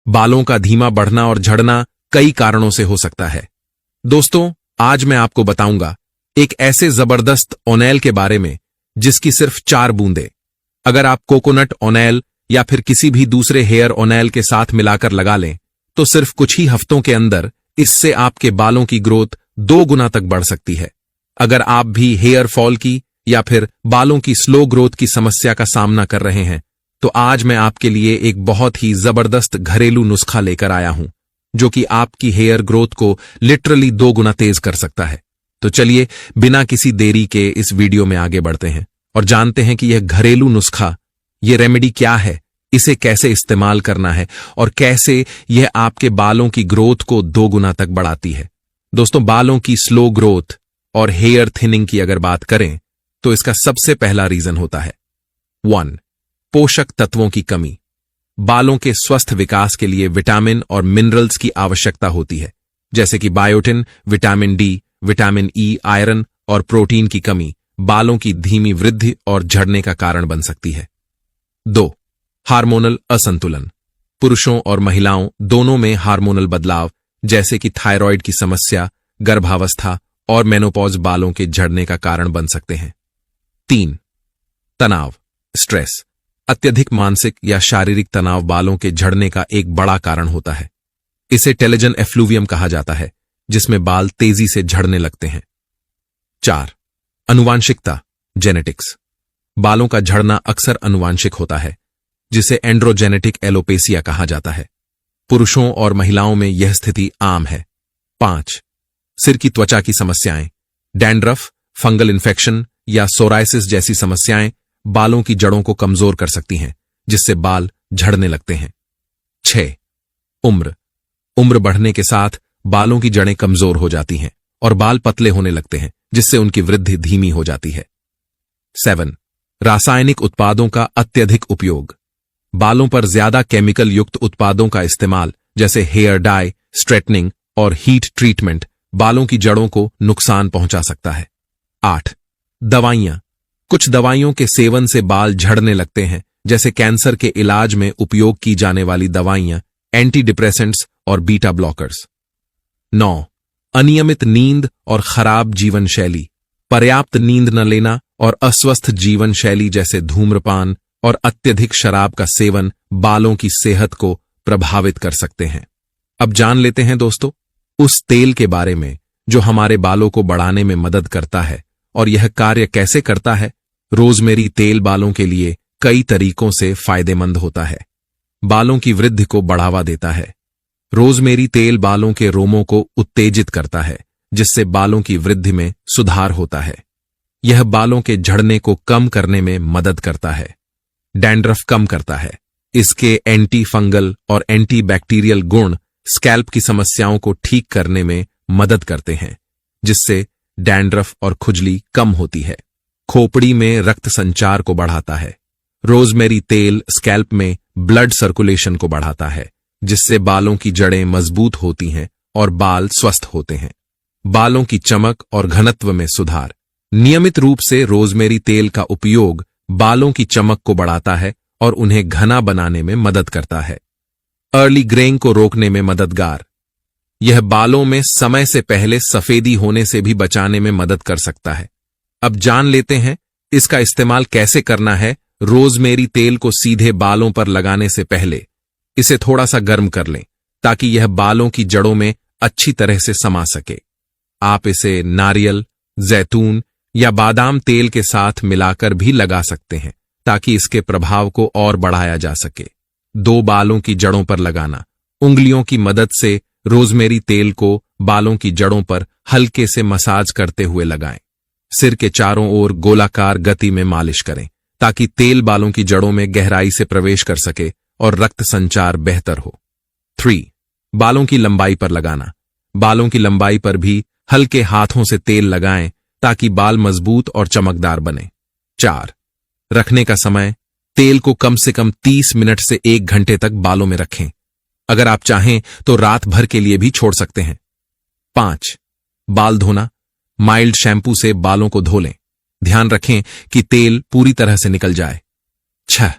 बालों का धीमा बढ़ना और झड़ना कई कारणों से हो सकता है। दोस्तों, आज मैं आपको बताऊंगा एक ऐसे जबरदस्त ओनेल के बारे में जिसकी सिर्फ 4 बूंदें अगर आप कोकोनट ओनेल या फिर किसी भी दूसरे हेयर ओनेल के साथ मिलाकर लगा लें तो सिर्फ कुछ ही हफ्तों के अंदर इससे आपके बालों की ग्रोथ 2 गुना तक बढ़ सकती है। अगर आप भी हेयर फॉल की या फिर बालों की स्लो ग्रोथ की समस्या का सामना कर रहे हैं तो आज मैं आपके लिए एक बहुत ही जबरदस्त घरेलू नुस्खा लेकर आया हूं जो कि आपकी हेयर ग्रोथ को लिटरली 2 गुना तेज कर सकता है। तो चलिए बिना किसी देरी के इस वीडियो में आगे बढ़ते हैं और जानते हैं कि यह घरेलू नुस्खा, यह रेमेडी क्या है, इसे कैसे इस्तेमाल करना है और कैसे यह आपके बालों की ग्रोथ को 2 गुना तक बढ़ाती है। दोस्तों, बालों की स्लो ग्रोथ और हेयर थिनिंग की अगर बात करें तो इसका सबसे पहला रीजन होता है 1. पोषक तत्वों की कमी। बालों के स्वस्थ विकास के लिए विटामिन और मिनरल्स की आवश्यकता होती है, जैसे कि biotin, vitamin D, vitamin E, iron और प्रोटीन की कमी बालों की धीमी वृद्धि और झड़ने का कारण बन सकती है। 2. हार्मोनल असंतुलन। पुरुषों और महिलाओं दोनों में हार्मोनल बदलाव जैसे कि थायराइड की समस्या, गर्भावस्था और मेनोपॉज बालों के झड़ने का कारण बन सकते हैं। 3. तनाव, स्ट्रेस। अत्यधिक मानसिक या शारीरिक तनाव बालों के झड़ने का एक बड़ा कारण होता है। इसे टेलोजन एफ्लूवियम कहा जाता है, जिसमें बाल तेजी से झड़ने लगते हैं। 4. अनुवांशिकता, जेनेटिक्स। बालों का झड़ना अक्सर अनुवांशिक होता है, जिसे एंड्रोजेनेटिक एलोपेसिया कहा जाता है। पुरुषों और महिलाओं में यह स्थिति आम है। 5. सिर की त्वचा की समस्याएं, डैंड्रफ, फंगल इन्फेक्शन या सोराइसिस जैसी समस्याएं बालों की जड़ों को कमजोर कर सकती हैं, जिससे बाल झड़ने लगते हैं। 6. उम्र बढ़ने के साथ बालों की जड़ें कमजोर हो जाती हैं और बाल पतले होने लगते हैं, जिससे उनकी वृद्धि धीमी हो जाती है। 7. रासायनिक उत्पादों का अत्यधिक उपयोग। बालों पर ज्यादा केमिकल युक्त उत्पादों का इस्तेमाल, जैसे हेयर डाई, स्ट्रेटनिंग और हीट ट्रीटमेंट, बालों की जड़ों को नुकसान पहुंचा सकता है। 8. दवाइयां। कुछ दवाइयों के सेवन से बाल झड़ने लगते हैं, जैसे कैंसर के इलाज में उपयोग की जाने वाली दवाइयां, एंटी डिप्रेसेंट्स और बीटा ब्लॉकर्स। 9. अनियमित नींद और खराब जीवन शैली। पर्याप्त नींद न लेना और अस्वस्थ जीवन शैली जैसे धूम्रपान और अत्यधिक शराब का सेवन बालों की सेहत को प्रभावित कर सकते हैं। अब जान लेते हैं दोस्तों उस तेल के बारे में जो हमारे बालों को बढ़ाने में मदद करता है और यह कार्य कैसे करता है। रोजमेरी तेल बालों के लिए कई तरीकों से फायदेमंद होता है। बालों की वृद्धि को बढ़ावा देता है। रोजमेरी तेल बालों के रोमों को उत्तेजित करता है, जिससे बालों की वृद्धि में सुधार होता है। यह बालों के झड़ने को कम करने में मदद करता है। डैंड्रफ कम करता है। इसके एंटी फंगल और एंटी बैक्टीरियल गुण स्कैल्प की समस्याओं को ठीक करने में मदद करते हैं, जिससे डैंड्रफ और खुजली कम होती है। खोपड़ी में रक्त संचार को बढ़ाता है। रोजमेरी तेल स्कैल्प में ब्लड सर्कुलेशन को बढ़ाता है, जिससे बालों की जड़ें मजबूत होती हैं और बाल स्वस्थ होते हैं। बालों की चमक और घनत्व में सुधार। नियमित रूप से रोजमेरी तेल का उपयोग बालों की चमक को बढ़ाता है और उन्हें घना बनाने में मदद करता है। अर्ली ग्रेइंग को रोकने में मददगार। यह बालों में समय से पहले सफेदी होने से भी बचाने में मदद कर सकता है। अब जान लेते हैं इसका इस्तेमाल कैसे करना है। रोजमेरी तेल को सीधे बालों पर लगाने से पहले इसे थोड़ा सा गर्म कर लें ताकि यह बालों की जड़ों में अच्छी तरह से समा सके। आप इसे नारियल, जैतून या बादाम तेल के साथ मिलाकर भी लगा सकते हैं ताकि इसके प्रभाव को और बढ़ाया जा सके। 2 बालों की जड़ों पर लगाना। उंगलियों की मदद से रोजमेरी तेल को बालों की जड़ों पर हल्के से मसाज करते हुए लगाएं। सिर के चारों ओर गोलाकार गति में मालिश करें ताकि तेल बालों की जड़ों में गहराई से प्रवेश कर सके और रक्त संचार बेहतर हो। 3. बालों की लंबाई पर लगाना। बालों की लंबाई पर भी हल्के हाथों से तेल लगाएं ताकि बाल मजबूत और चमकदार बने। 4. रखने का समय। तेल को कम से कम 30 मिनट से 1 घंटे तक बालों में रखें। अगर आप चाहें तो रात भर के लिए भी छोड़ सकते हैं। 5. बाल धोना। माइल्ड शैम्पू से बालों को धो लें। ध्यान रखें कि तेल पूरी तरह से निकल जाए। 6.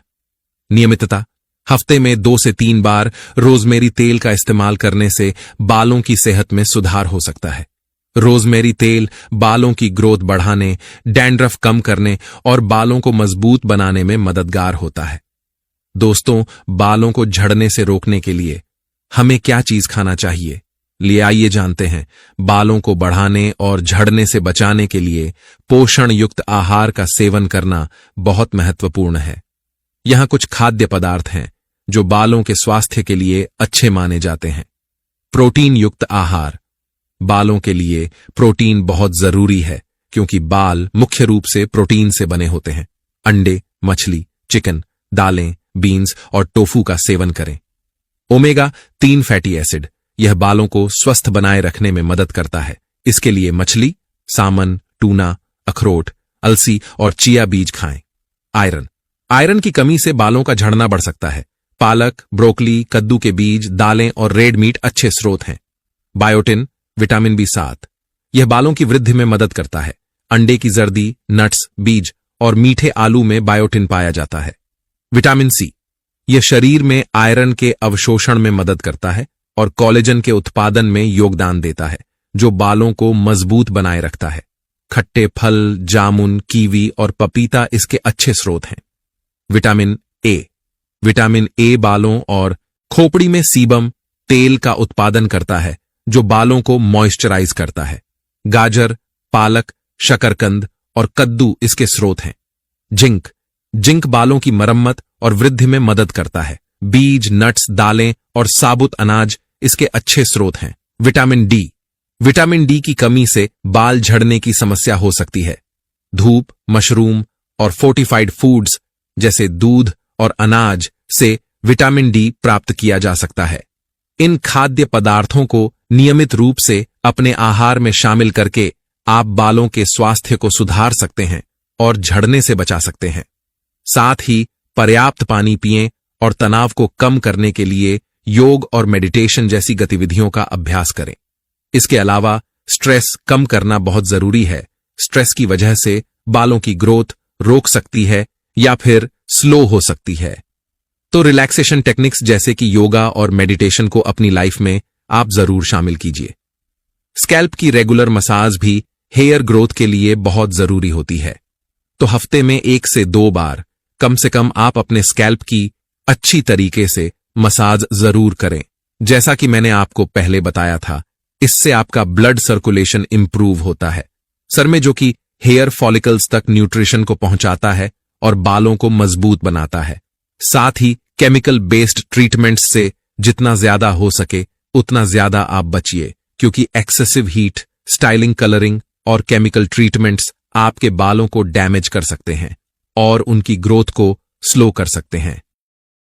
नियमितता। हफ्ते में 2 से 3 बार रोजमेरी तेल का इस्तेमाल करने से बालों की सेहत में सुधार हो सकता है। रोजमेरी तेल बालों की ग्रोथ बढ़ाने, डैंड्रफ कम करने और बालों को मजबूत बनाने में मददगार होता है। दोस्तों, बालों को झड़ने से रोकने के लिए हमें क्या चीज खाना चाहिए? लिए आइए जानते हैं। बालों को बढ़ाने और झड़ने से बचाने के लिए पोषण युक्त आहार का सेवन करना बहुत महत्वपूर्ण है। यहां कुछ खाद्य पदार्थ हैं जो बालों के स्वास्थ्य के लिए अच्छे माने जाते हैं। प्रोटीन युक्त आहार। बालों के लिए प्रोटीन बहुत जरूरी है क्योंकि बाल मुख्य रूप से प्रोटीन से बने होते हैं। अंडे, मछली, चिकन, दालें, बीन्स और टोफू का सेवन करें। ओमेगा 3 फैटी एसिड, यह बालों को स्वस्थ बनाए रखने में मदद करता है। इसके लिए मछली, सामन, टूना, अखरोट, अलसी और चिया बीज खाएं। आयरन। आयरन की कमी से बालों का झड़ना बढ़ सकता है। पालक, ब्रोकली, कद्दू के बीज, दालें और रेड मीट अच्छे स्रोत हैं। बायोटिन, विटामिन B7, यह बालों की वृद्धि में मदद करता है। अंडे की जर्दी, नट्स, बीज और मीठे आलू में बायोटिन पाया जाता है। विटामिन C, यह शरीर में आयरन के अवशोषण में मदद करता है और कोलेजन के उत्पादन में योगदान देता है, जो बालों को मजबूत बनाए रखता है। खट्टे फल, जामुन, कीवी और पपीता इसके अच्छे स्रोत हैं। विटामिन A, विटामिन A बालों और खोपड़ी में सीबम तेल का उत्पादन करता है, जो बालों को मॉइस्चराइज करता है। गाजर, पालक, शकरकंद और कद्दू इसके स्रोत हैं। जिंक, जिंक बालों की मरम्मत और वृद्धि में मदद करता है। बीज, नट्स, दालें और साबुत अनाज इसके अच्छे स्रोत हैं। विटामिन D, विटामिन D की कमी से बाल झड़ने की समस्या हो सकती है। धूप, मशरूम और फोर्टिफाइड फूड्स जैसे दूध और अनाज से विटामिन D प्राप्त किया जा सकता है। इन खाद्य पदार्थों को नियमित रूप से अपने आहार में शामिल करके आप बालों के स्वास्थ्य को सुधार सकते हैं और झड़ने से बचा सकते हैं। साथ ही पर्याप्त पानी पिएं और तनाव को कम करने के लिए योग और मेडिटेशन जैसी गतिविधियों का अभ्यास करें। इसके अलावा स्ट्रेस कम करना बहुत जरूरी है। स्ट्रेस की वजह से बालों की ग्रोथ रोक सकती है या फिर स्लो हो सकती है। तो रिलैक्सेशन टेक्निक्स जैसे कि योगा और मेडिटेशन को अपनी लाइफ में आप जरूर शामिल कीजिए। स्कैल्प की रेगुलर मसाज भी हेयर ग्रोथ के लिए बहुत जरूरी होती है। तो हफ्ते में 1 से 2 बार कम से कम आप अपने स्कैल्प की अच्छी तरीके से मसाज जरूर करें। जैसा कि मैंने आपको पहले बताया था, इससे आपका ब्लड सर्कुलेशन इंप्रूव होता है, सर में जो कि हेयर फॉलिकल्स तक न्यूट्रिशन को पहुंचाता है और बालों को मजबूत बनाता है। साथ ही केमिकल बेस्ड ट्रीटमेंट्स से जितना ज्यादा हो सके उतना ज्यादा आप बचिए, क्योंकि एक्सेसिव हीट, स्टाइलिंग, कलरिंग और केमिकल ट्रीटमेंट्स आपके बालों को डैमेज कर सकते हैं और उनकी ग्रोथ को स्लो कर सकते हैं।